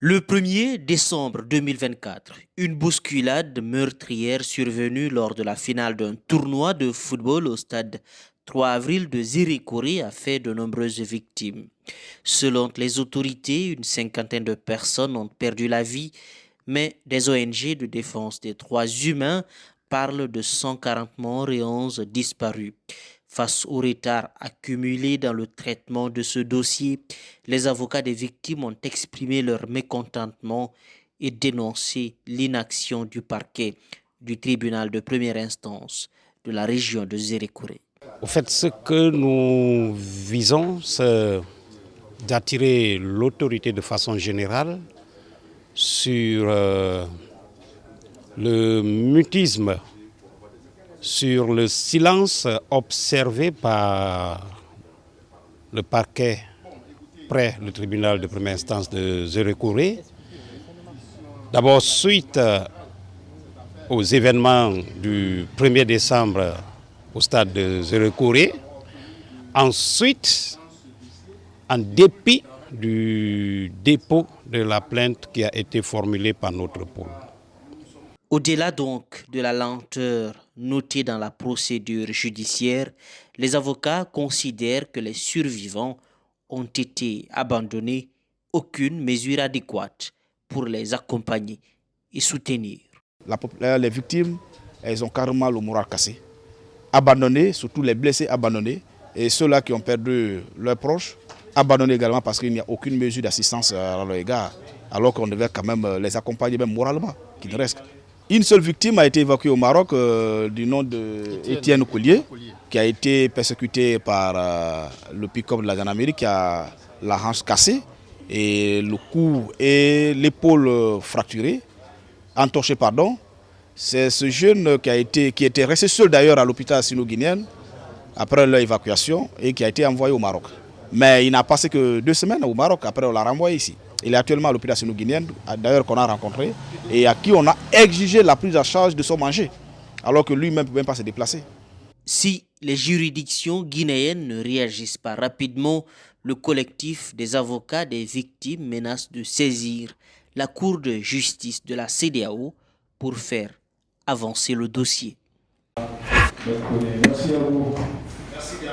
Le 1er décembre 2024, une bousculade meurtrière survenue lors de la finale d'un tournoi de football au stade 3 avril de Zirikori a fait de nombreuses victimes. Selon les autorités, une cinquantaine de personnes ont perdu la vie, mais des ONG de défense des droits humains parlent de 140 morts et 11 disparus. Face au retard accumulé dans le traitement de ce dossier, les avocats des victimes ont exprimé leur mécontentement et dénoncé l'inaction du parquet du tribunal de première instance de la région de Zérékouré. Au fait, ce que nous visons, c'est d'attirer l'autorité de façon générale sur le mutisme, sur le silence observé par le parquet près le tribunal de première instance de Zérékouré. D'abord, suite aux événements du 1er décembre au stade de Zérékouré. Ensuite, en dépit du dépôt de la plainte qui a été formulée par notre pôle. Au-delà donc de la lenteur notée dans la procédure judiciaire, les avocats considèrent que les survivants ont été abandonnés, aucune mesure adéquate pour les accompagner et soutenir. Les victimes, elles ont carrément le moral cassé. Abandonnés, surtout les blessés abandonnés, et ceux-là qui ont perdu leurs proches, abandonnés également parce qu'il n'y a aucune mesure d'assistance à leur égard, alors qu'on devait quand même les accompagner même moralement, qu'il ne reste. Une seule victime a été évacuée au Maroc du nom d'Étienne Collier, qui a été persécuté par le pick-up de la gendarmerie, qui a la hanche cassée, et le cou et l'épaule fracturée, entorchée, pardon. C'est ce jeune qui était resté seul d'ailleurs à l'hôpital sino-guinéen après leur évacuation et qui a été envoyé au Maroc. Mais il n'a passé que 2 semaines au Maroc, après on l'a renvoyé ici. Il est actuellement à l'hôpital sino-guinéen, d'ailleurs qu'on a rencontré, et à qui on a exigé la prise en charge de son manger, alors que lui-même ne peut même pas se déplacer. Si les juridictions guinéennes ne réagissent pas rapidement, le collectif des avocats des victimes menace de saisir la Cour de justice de la CEDEAO pour faire avancer le dossier. Merci à vous. Merci bien.